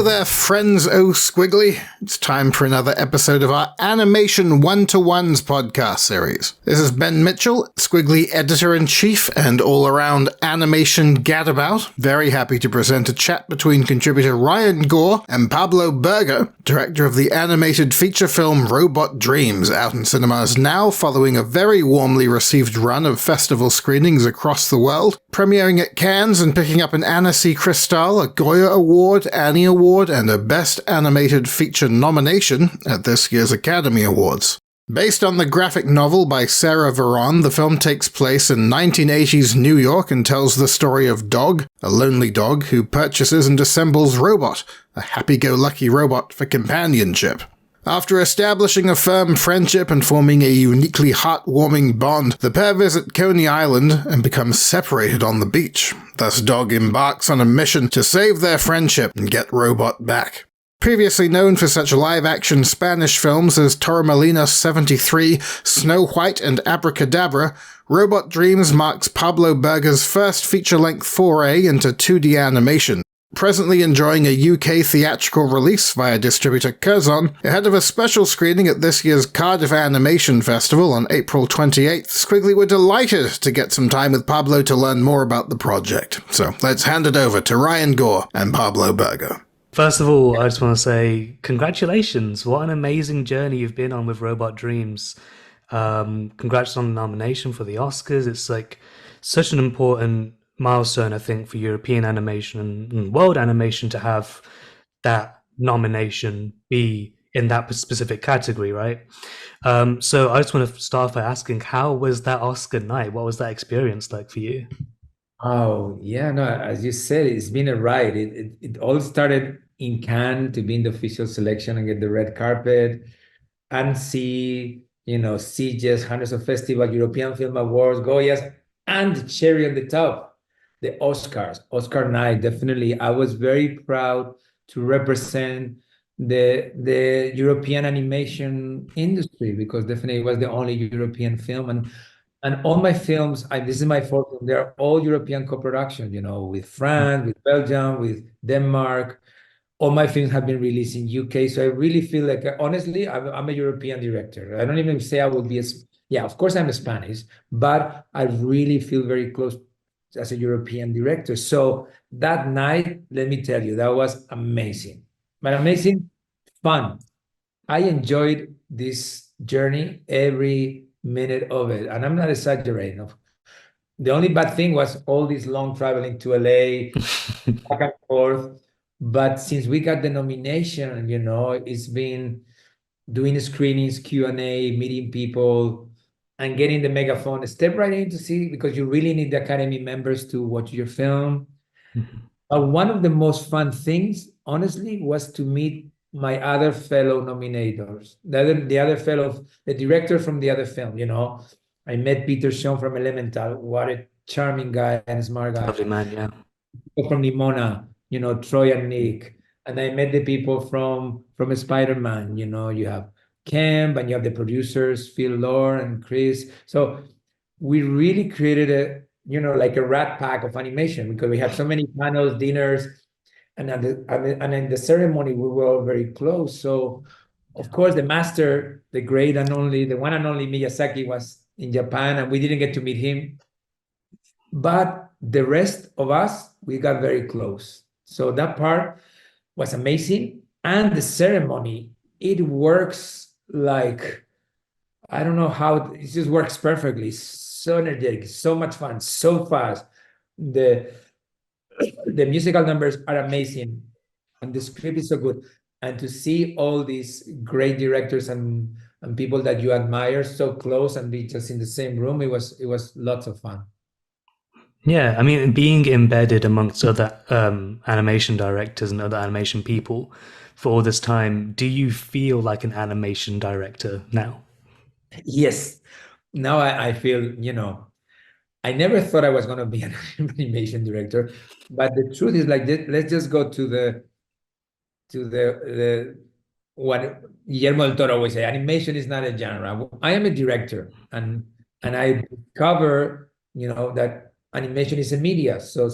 there, friends Squiggly. It's time for another episode of our Animation One-to-Ones podcast series. This is Ben Mitchell, Squiggly Editor-in-Chief and all-around animation gadabout. Very happy to present a chat between contributor Ryan Gaur and Pablo Berger, director of the animated feature film Robot Dreams, out in cinemas now following a very warmly received run of festival screenings across the world, premiering at Cannes and picking up an Annecy Cristal, a Goya Award, Annie Award, and a Best Animated Feature nomination at this year's Academy Awards. Based on the graphic novel by Sarah Varon, the film takes place in 1980s New York and tells the story of Dog, a lonely dog who purchases and assembles Robot, a happy-go-lucky robot for companionship. After establishing a firm friendship and forming a uniquely heartwarming bond, the pair visit Coney Island and become separated on the beach. Thus, Dog embarks on a mission to save their friendship and get Robot back. Previously known for such live-action Spanish films as Torremolinos 73, Snow White and Abracadabra, Robot Dreams marks Pablo Berger's first feature-length foray into 2D animation. Presently enjoying a UK theatrical release via distributor Curzon, ahead of a special screening at this year's Cardiff Animation Festival on April 28th, Squiggly were delighted to get some time with Pablo to learn more about the project. So let's hand it over to Ryan Gaur and Pablo Berger. First of all, I just want to say congratulations. What an amazing journey you've been on with Robot Dreams. Congrats on the nomination for the Oscars. It's like such an important milestone, I think, for European animation and world animation to have that nomination be in that specific category, right? So I just want to start by asking, how was that Oscar night? What was that experience like for you? Oh, yeah, no, as you said, it's been a ride. It all started in Cannes to be in the official selection and get the red carpet and see, CJs, hundreds of festivals, European Film Awards, Goyas, and the cherry on the top, the Oscars, Oscar night. Definitely, I was very proud to represent the European animation industry because definitely it was the only European film. And all my films, this is my fourth film, they're all European co-production, with France, with Belgium, with Denmark. All my films have been released in UK. So I really feel like, honestly, I'm a European director. I don't even say I will be of course I'm a Spanish, but I really feel very close as a European director. So that night, let me tell you, that was amazing. But amazing fun. I enjoyed this journey every minute of it. And I'm not exaggerating. The only bad thing was all this long traveling to LA, back and forth. But since we got the nomination, it's been doing screenings, Q&A, meeting people, and getting the megaphone, step right in to see, because you really need the Academy members to watch your film. Mm-hmm. One of the most fun things, honestly, was to meet my other fellow nominators, the director from the other film, I met Peter Sean from Elemental. What a charming guy and smart guy. Lovely man, yeah. People from Nimona, Troy and Nick. And I met the people from Spider-Man, you have Kemp, and you have the producers, Phil Lord and Chris. So we really created like a rat pack of animation because we had so many panels, dinners, and in the ceremony, we were all very close. So, of course, the master, the one and only Miyazaki was in Japan, and we didn't get to meet him. But the rest of us, we got very close. So that part was amazing. And the ceremony, it works like, I don't know how, it just works perfectly. So energetic, so much fun, so fast. The musical numbers are amazing, and the script is so good. And to see all these great directors and people that you admire so close and be just in the same room, it was lots of fun. Yeah, I mean, being embedded amongst other animation directors and other animation people for all this time, do you feel like an animation director now? Yes. Now I feel, I never thought I was going to be an animation director, but the truth is, like, let's just go to the what Guillermo del Toro always say: animation is not a genre. I am a director, and I discover, that animation is a media. So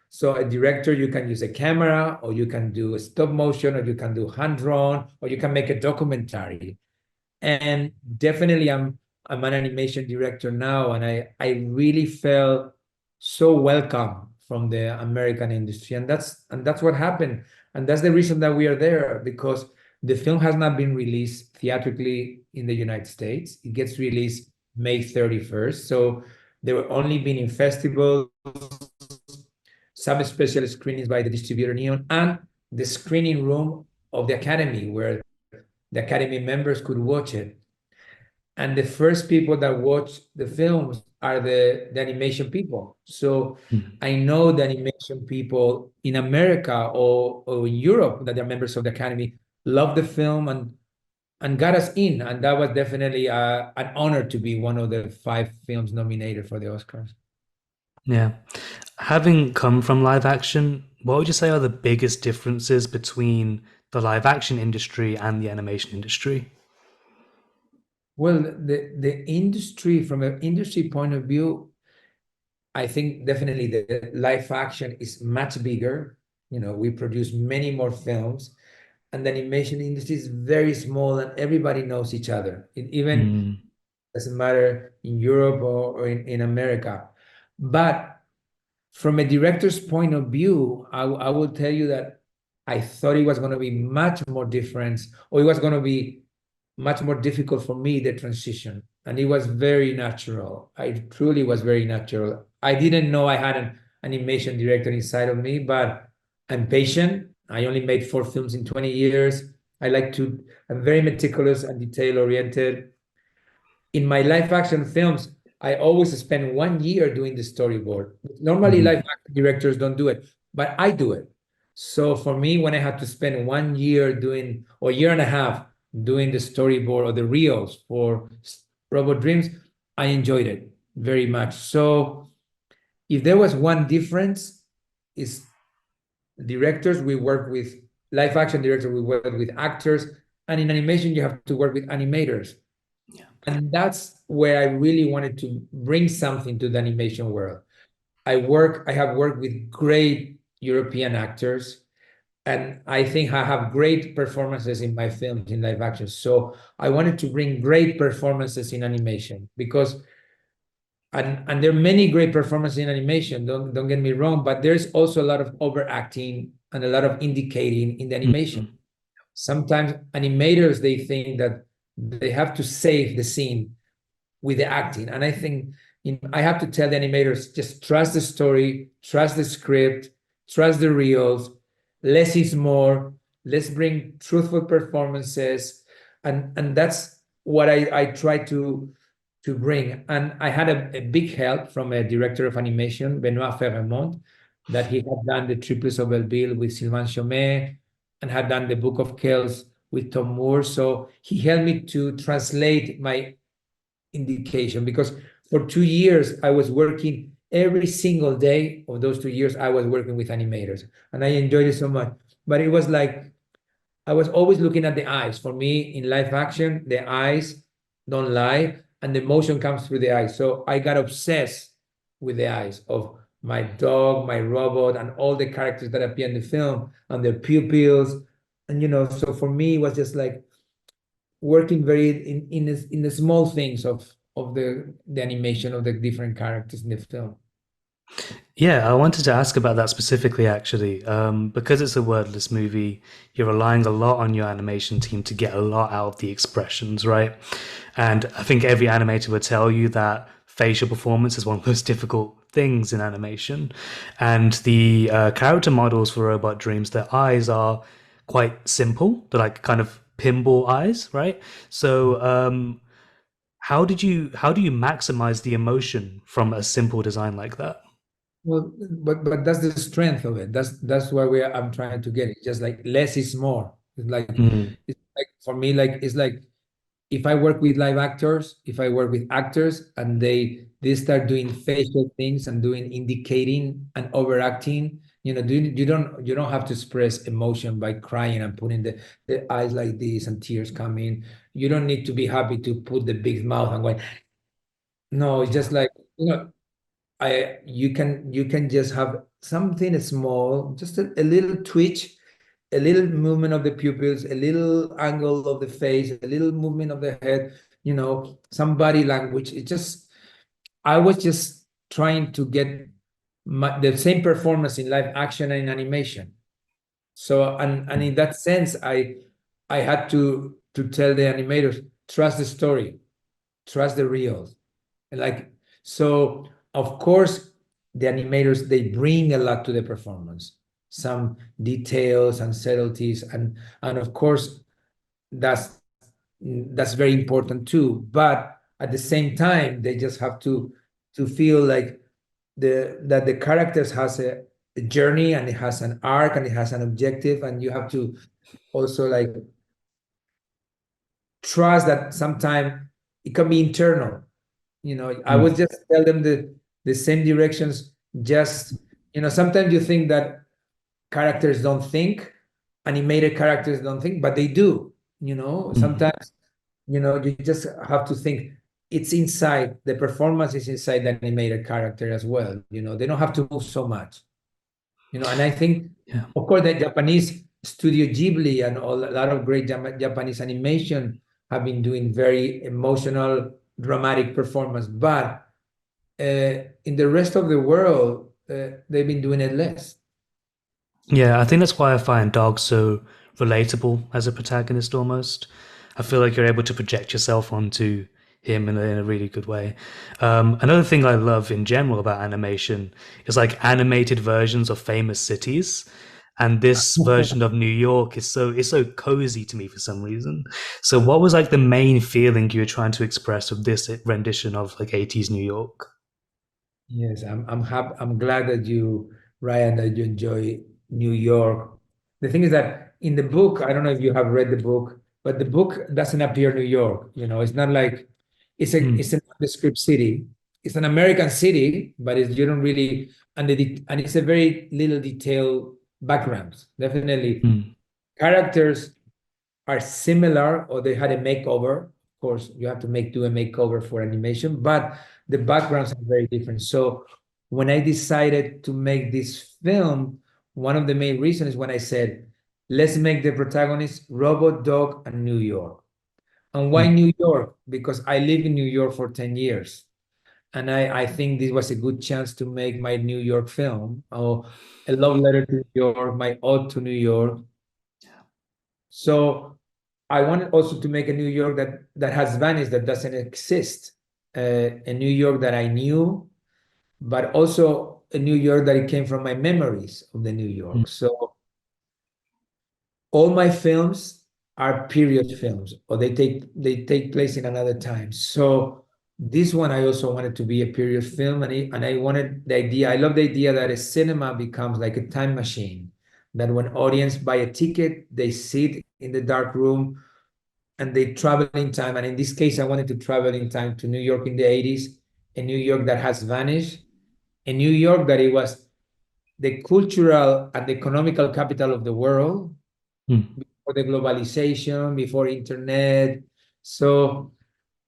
So a director, you can use a camera, or you can do a stop motion, or you can do hand drawn, or you can make a documentary. And definitely I'm an animation director now, and I really felt so welcome from the American industry. And that's what happened. And that's the reason that we are there, because the film has not been released theatrically in the United States. It gets released May 31st. So they were only been in festivals, some special screenings by the distributor Neon, and the screening room of the Academy, where the Academy members could watch it. And the first people that watch the films are the animation people. So Mhm. I know the animation people in America or in Europe that are members of the Academy love the film and got us in. And that was definitely an honor to be one of the 5 films nominated for the Oscars. Yeah. Having come from live action, what would you say are the biggest differences between the live action industry and the animation industry? Well, the industry, from an industry point of view, I think definitely the live action is much bigger. We produce many more films, and the animation industry is very small, and everybody knows each other. It even Mm. doesn't matter in Europe or in America. But from a director's point of view, I will tell you that I thought it was going to be much more different, or it was going to be much more difficult for me, the transition. And it was very natural. I truly was very natural. I didn't know I had an animation director inside of me, but I'm patient. I only made 4 films in 20 years. I'm very meticulous and detail oriented. In my live action films, I always spend 1 year doing the storyboard. Normally, live Mhm. action directors don't do it, but I do it. So for me, when I had to spend 1 year doing, or year and a half doing the storyboard or the reels for Robot Dreams, I enjoyed it very much. So if there was one difference, is directors, we work with live action directors, we work with actors, and in animation, you have to work with animators. Yeah. And that's where I really wanted to bring something to the animation world. I have worked with great European actors, and I think I have great performances in my films in live action. So I wanted to bring great performances in animation, because and there are many great performances in animation, don't get me wrong, but there's also a lot of overacting and a lot of indicating in the animation. Mhm. Sometimes animators, they think that they have to save the scene with the acting. And I think I have to tell the animators, just trust the story, trust the script, trust the reels. Less is more. Let's bring truthful performances. And that's what I try to bring. And I had a big help from a director of animation, Benoit Ferremont, that he had done the Triplets of Belleville with Sylvain Chomet and had done the Book of Kells with Tom Moore. So he helped me to translate my indication, because for 2 years I was working every single day of those 2 years. I was working with animators, and I enjoyed it so much. But it was like I was always looking at the eyes. For me, in live action, the eyes don't lie, and the motion comes through the eyes. So I got obsessed with the eyes of my dog, my robot, and all the characters that appear in the film, and their pupils. And so for me, it was just like working very in the small things of the animation of the different characters in the film. Yeah, I wanted to ask about that specifically, actually. Because it's a wordless movie, you're relying a lot on your animation team to get a lot out of the expressions, right? And I think every animator would tell you that facial performance is one of the most difficult things in animation. And the character models for Robot Dreams, their eyes are quite simple. They're like kind of pinball eyes, right? So, how do you maximize the emotion from a simple design like that? Well, but that's the strength of it. That's why I'm trying to get it. Just like less is more. Mm, It's like for me, like it's like if I work with live actors, if I work with actors and they start doing facial things and doing indicating and overacting, you don't have to express emotion by crying and putting the eyes like this and tears coming. You don't need to be happy to put the big mouth and going. No, it's just like, you know, you can just have something small, just a little twitch, a little movement of the pupils, a little angle of the face, a little movement of the head, some body language. I was just trying to get the same performance in live action and in animation. So, and in that sense, I had to tell the animators, trust the story, trust the reels. So of course, the animators, they bring a lot to the performance, some details and subtleties, and of course, that's very important too. But at the same time, they just have to feel like that the characters has a journey, and it has an arc, and it has an objective, and you have to also like trust that sometimes it can be internal. I would just tell them the same directions. Just, sometimes you think that characters don't think, animated characters don't think, but they do. Sometimes, you just have to think it's inside, the performance is inside the animated character as well. They don't have to move so much. And I think, of course, the Japanese Studio Ghibli and a lot of great Japanese animation have been doing very emotional, dramatic performance, but in the rest of the world, they've been doing it less. Yeah, I think that's why I find dogs so relatable as a protagonist almost. I feel like you're able to project yourself onto him in a really good way. Another thing I love in general about animation is like animated versions of famous cities. And this version of New York is so cozy to me for some reason. So what was like the main feeling you were trying to express with this rendition of like 80s New York? Yes, I'm happy. I'm glad that Ryan, that you enjoy New York. The thing is that in the book, I don't know if you have read the book, but the book doesn't appear New York. It's not like it's a nondescript city. It's an American city, but you don't really, and it's a very little detailed background. Definitely, characters are similar, or they had a makeover. Of course, you have to do a makeover for animation, but the backgrounds are very different. So when I decided to make this film, one of the main reasons is when I said, let's make the protagonist robot, dog, and New York. And why New York? Because I live in New York for 10 years. And I think this was a good chance to make my New York film, or a love letter to New York, my ode to New York. So I wanted also to make a New York that has vanished, that doesn't exist. A New York that I knew, but also a New York that it came from my memories of the New York. So all my films are period films, or they take place in another time. So this one, I also wanted to be a period film, and I wanted the idea. I love the idea that a cinema becomes like a time machine. That when audience buy a ticket, they sit in the dark room and they travel in time. And in this case, I wanted to travel in time to New York in the 80s, a New York that has vanished, a New York that it was the cultural and economical capital of the world before the globalization, before internet. So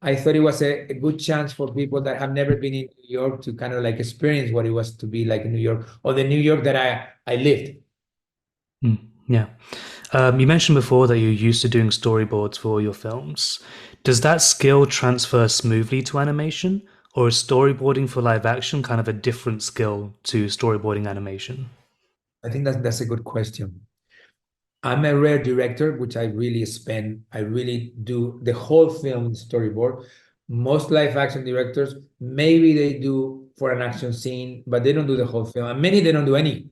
I thought it was a good chance for people that have never been in New York to kind of like experience what it was to be like in New York, or the New York that I lived. Yeah. You mentioned before that you're used to doing storyboards for your films. Does that skill transfer smoothly to animation, or is storyboarding for live action kind of a different skill to storyboarding animation? I think that's a good question. I'm a rare director, which I really do the whole film storyboard. Most live action directors, maybe they do for an action scene, but they don't do the whole film. And many, they don't do any.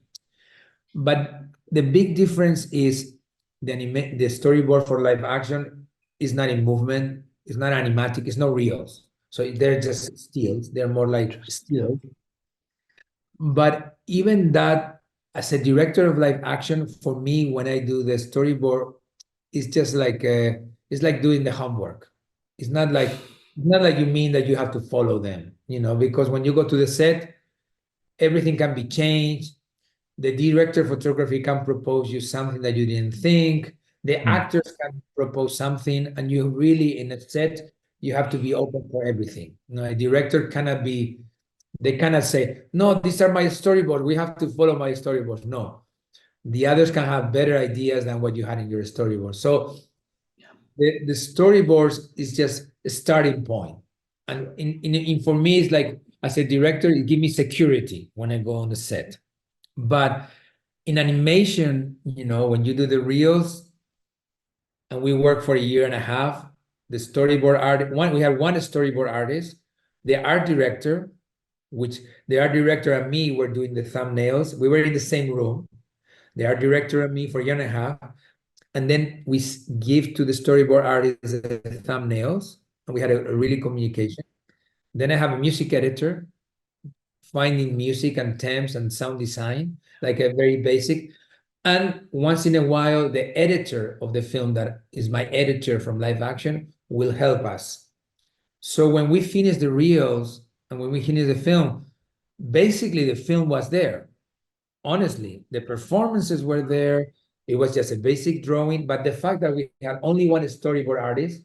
But the big difference is the storyboard for live action is not in movement, it's not animatic, it's not reals. So they're just stills, they're more like stills. But even that, as a director of live action, for me, when I do the storyboard, it's just like it's like doing the homework. It's not like you mean that you have to follow them, because when you go to the set, everything can be changed. The director of photography can propose you something that you didn't think. The actors can propose something, and you really, in a set, you have to be open for everything. A director cannot be They cannot say, no, these are my storyboards. We have to follow my storyboards. No, the others can have better ideas than what you had in your storyboard. So the storyboards is just a starting point. And for me, it's like, as a director, it gives me security when I go on the set. But in animation, when you do the reels, and we work for a year and a half, we have one storyboard artist, the art director, which the art director and me were doing the thumbnails. We were in the same room, the art director and me, for a year and a half. And then we give to the storyboard artist the thumbnails, and we had a really communication. Then I have a music editor, finding music and temps and sound design, like a very basic. And once in a while, the editor of the film, that is my editor from live action, will help us. So when we finish the reels and when we finish the film, basically the film was there. Honestly, the performances were there. It was just a basic drawing, but the fact that we had only one storyboard artist,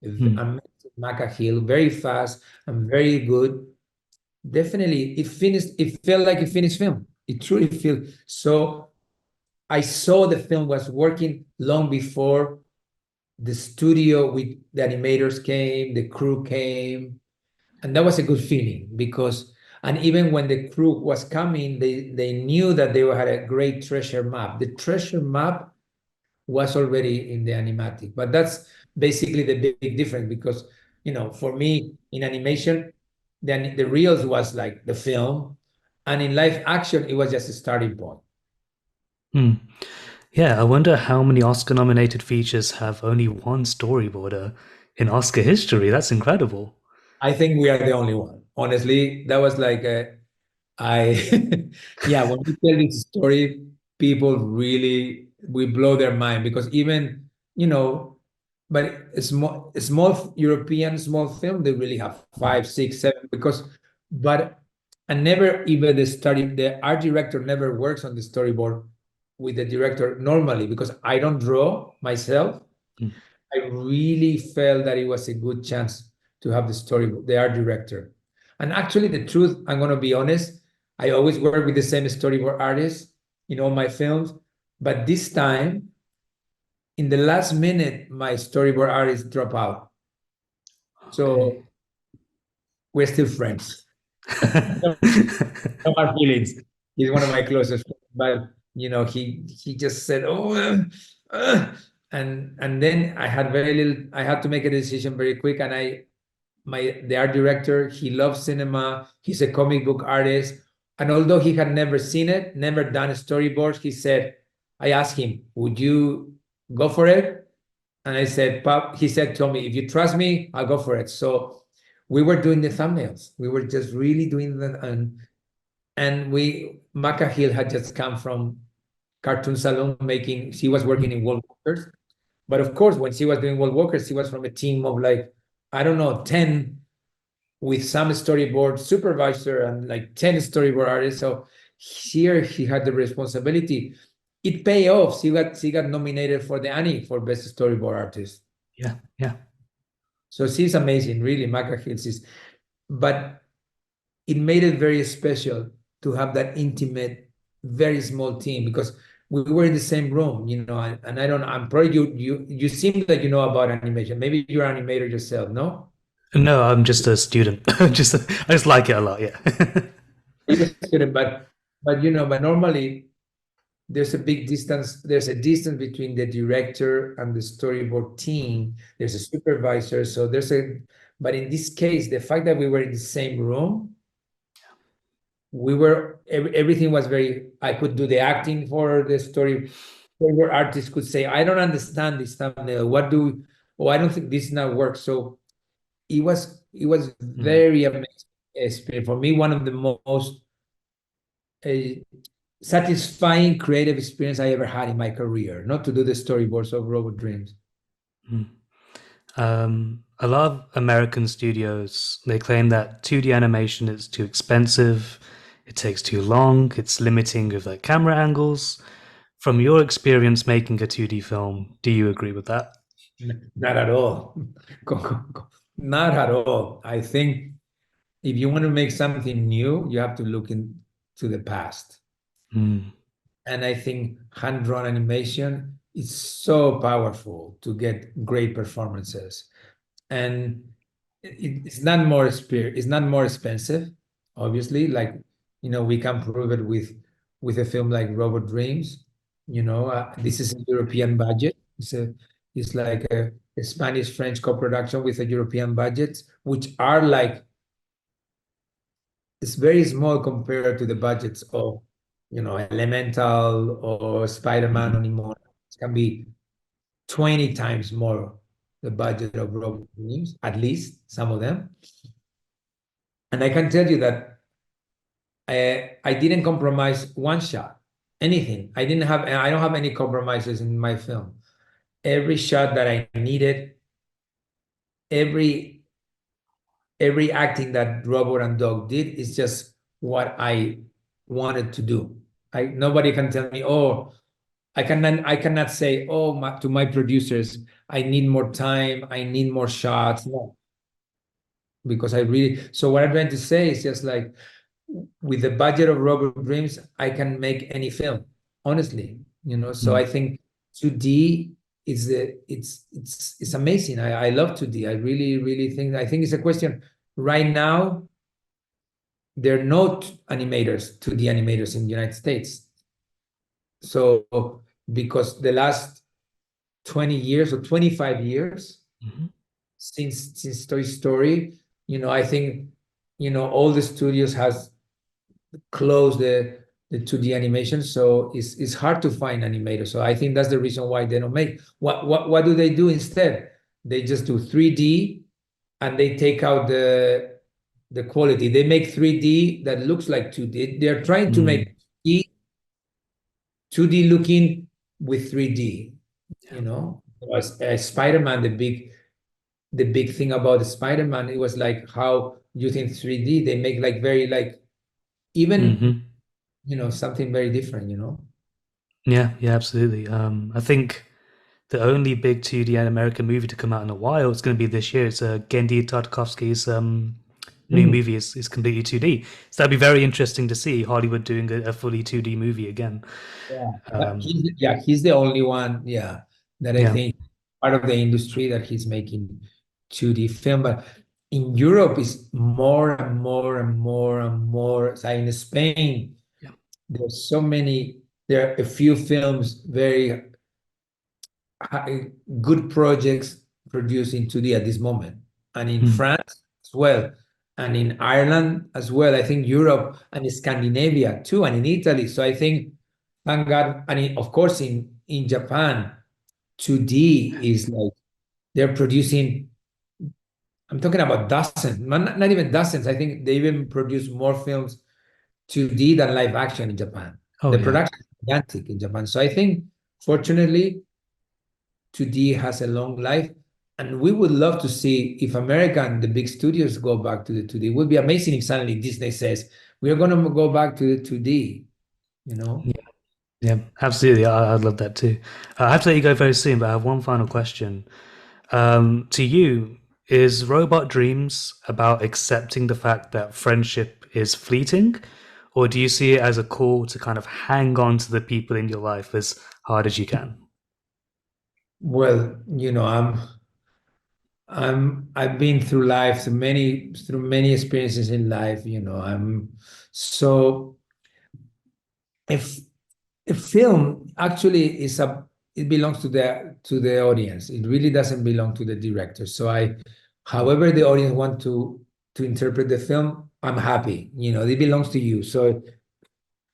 Maca Hill, very fast and very good. Definitely, it felt like a finished film. It truly feels so. I saw the film was working long before the studio with the animators came, the crew came, and that was a good feeling and even when the crew was coming, they knew that they had a great treasure map. The treasure map was already in the animatic, but that's basically the big difference because, for me in animation, the reels was like the film, and in live action, it was just a starting point. Yeah, I wonder how many Oscar-nominated features have only one storyboarder in Oscar history. That's incredible. I think we are the only one. Honestly, that was like yeah, when we tell this story, people really, we blow their mind because even, but a small European small film, they really have 5, 6, 7 and never even the art director never works on the storyboard with the director normally because I don't draw myself. I really felt that it was a good chance to have the art director. And actually, the truth, I'm going to be honest, I always work with the same storyboard artist in all my films. But this time, in the last minute, my storyboard artist dropped out. So we're still friends. No hard feelings. He's one of my closest friends. But, he just said, oh, and then I had very little, I had to make a decision very quick. And the art director, he loves cinema. He's a comic book artist. And although he had never seen it, never done storyboards, I asked him, would you go for it? And I said, he said, told me, if you trust me, I'll go for it. So we were doing the thumbnails. We were just really doing that. And Maca Hill had just come from Cartoon Salon she was working in World Walkers. But of course, when she was doing World Walkers, she was from a team of like, I don't know, 10 with some storyboard supervisor and like 10 storyboard artists. So here he had the responsibility. It paid off. She got nominated for the Annie for Best Storyboard Artist. Yeah, yeah. So she's amazing, really, Maca Hills. But it made it very special to have that intimate, very small team because we were in the same room, and I'm probably you seem like you know about animation. Maybe you're an animator yourself, no? No, I'm just a student. I just like it a lot, yeah. You're a student, but normally there's a big distance. There's a distance between the director and the storyboard team. There's a supervisor, so but in this case, the fact that we were in the same room, everything was I could do the acting for the story. Storyboard artists could say, I don't understand this thumbnail. I don't think this now works. So it was very amazing experience. For me, one of the most satisfying creative experience I ever had in my career, not to do the storyboards of Robot Dreams. A lot of American studios, they claim that 2D animation is too expensive, it takes too long, it's limiting with like camera angles. From your experience making a 2D film, do you agree with that? Not at all. Not at all. I think if you want to make something new, you have to look into the past. Mm. And I think hand-drawn animation is so powerful to get great performances. And it's not more it's not more expensive, obviously. Like, we can prove it with a film like Robot Dreams. This is a European budget. It's like a Spanish-French co-production with a European budget, which are like, it's very small compared to the budgets of, Elemental or Spider-Man Mhm. anymore. It can be 20 times more the budget of Robot Dreams, at least some of them. And I can tell you that I didn't compromise one shot, anything. I don't have any compromises in my film. Every shot that I needed, every acting that Robot and Dog did is just what I wanted to do. Nobody can tell me, oh, I cannot say, oh, to my producers, I need more time, I need more shots. No, because so what I'm trying to say is just like, with the budget of Robot Dreams, I can make any film, honestly. So I Mm. think 2D it's amazing. I love 2D. I really, really think it's a question. Right now, there are no 2D animators in the United States. So because the last 20 years or 25 years Mhm. since Toy Story, I think, all the studios has closed the 2D animation, so it's hard to find animators. So I think that's the reason why they don't make. What do they do instead? They just do 3D, and they take out the quality. They make 3D that looks like 2D. They're trying to Mm. make 2D looking with 3D. Yeah. As Spider-Man, the big thing about Spider-Man, it was like how using 3D they make like very like even Mhm. something very different. Yeah, yeah, absolutely. I think the only big 2D American movie to come out in a while is going to be this year. It's Genndy Tartakovsky's new Mm. movie is completely 2D. So that'd be very interesting to see Hollywood doing a fully 2D movie again. Yeah, but Um, he's the only one, yeah, that I yeah. think part of the industry that he's making 2D film. But in Europe, it's more and more and more and more. So in Spain, Yeah. there's so many. There are a few films, very good projects produced in 2D at this moment, and in Mm. France as well, and in Ireland as well. I think Europe and Scandinavia too, and in Italy. So I think, thank God, and of course in Japan, 2D is like they're producing. I'm talking about dozens, not even dozens. I think they even produce more films 2D than live action in Japan. Oh The yeah. production is gigantic in Japan. So I think, fortunately, 2D has a long life. And we would love to see if America and the big studios go back to the 2D. It would be amazing if suddenly Disney says, we're going to go back to the 2D, you know? Yeah. Yeah. Absolutely. I'd love that too. I have to let you go very soon, but I have one final question. To you, is Robot Dreams about accepting the fact that friendship is fleeting, or do you see it as a call to kind of hang on to the people in your life as hard as you can? Well, I've been through life, through many experiences in life, so if a film actually it belongs to the audience. It really doesn't belong to the director. So however the audience want to interpret the film, I'm happy. It belongs to you. So,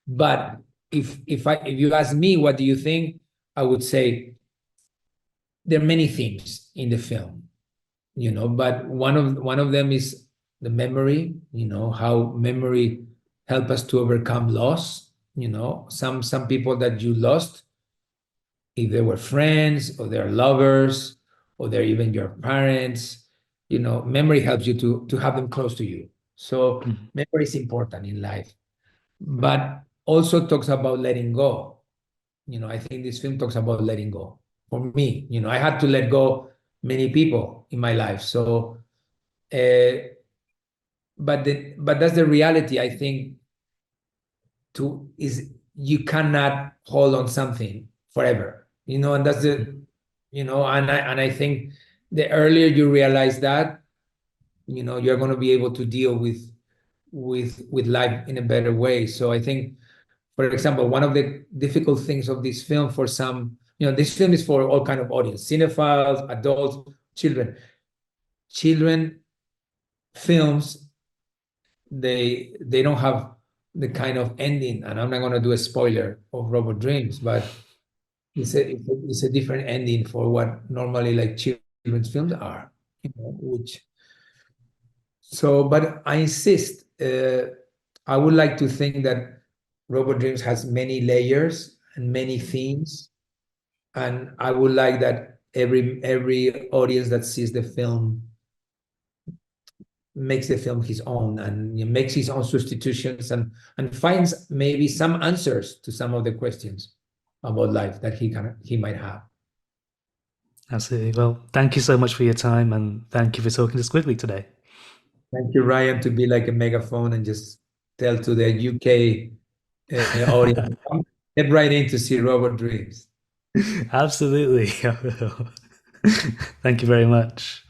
but if you ask me, what do you think? I would say there are many themes in the film, but one of them is the memory. How memory help us to overcome loss. Some people that you lost, if they were friends or they're lovers or they're even your parents, memory helps you to have them close to you. So Mhm. memory is important in life, but also talks about letting go. I think this film talks about letting go. For me, I had to let go many people in my life. So but that's the reality. I think you cannot hold on something forever, and that's the, and I think the earlier you realize that, you're going to be able to deal with life in a better way. So I think, for example, one of the difficult things of this film for some, this film is for all kind of audience, cinephiles, adults, children. Children films, they don't have the kind of ending, and I'm not going to do a spoiler of Robot Dreams, but it's a different ending for what normally like children's films are, but I insist, I would like to think that Robot Dreams has many layers and many themes, and I would like that every audience that sees the film makes the film his own, and makes his own substitutions, and finds maybe some answers to some of the questions about life that he might have. Absolutely. Well, thank you so much for your time, and thank you for talking to Squiggly today. Thank you, Ryan, to be like a megaphone and just tell to the UK audience, get right in to see Robot Dreams. Absolutely. Thank you very much.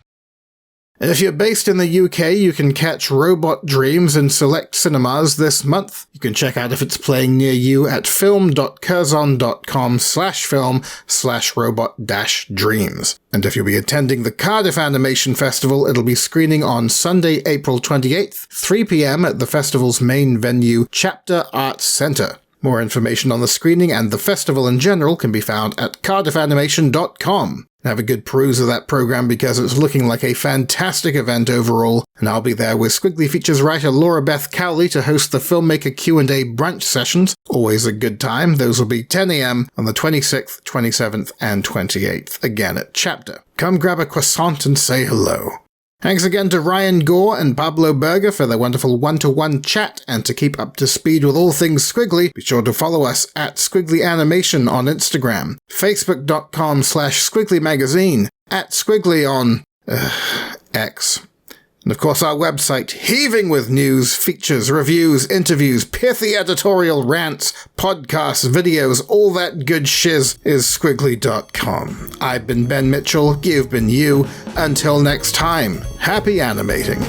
And if you're based in the UK, you can catch Robot Dreams in select cinemas this month. You can check out if it's playing near you at film.curzon.com/film/robot-dreams. And if you'll be attending the Cardiff Animation Festival, it'll be screening on Sunday, April 28th, 3 p.m. at the festival's main venue, Chapter Arts Centre. More information on the screening and the festival in general can be found at cardiffanimation.com. Have a good peruse of that program because it's looking like a fantastic event overall, and I'll be there with Squiggly Features writer Laura Beth Cowley to host the filmmaker Q&A brunch sessions. Always a good time. Those will be 10 a.m. on the 26th, 27th, and 28th, again at Chapter. Come grab a croissant and say hello. Thanks again to Ryan Gaur and Pablo Berger for their wonderful one-to-one chat, and to keep up to speed with all things Squiggly, be sure to follow us at Squiggly Animation on Instagram, facebook.com/Squiggly Magazine, at Squiggly on X. And of course our website, heaving with news, features, reviews, interviews, pithy editorial rants, podcasts, videos, all that good shiz is squiggly.com. I've been Ben Mitchell, you've been you. Until next time, happy animating.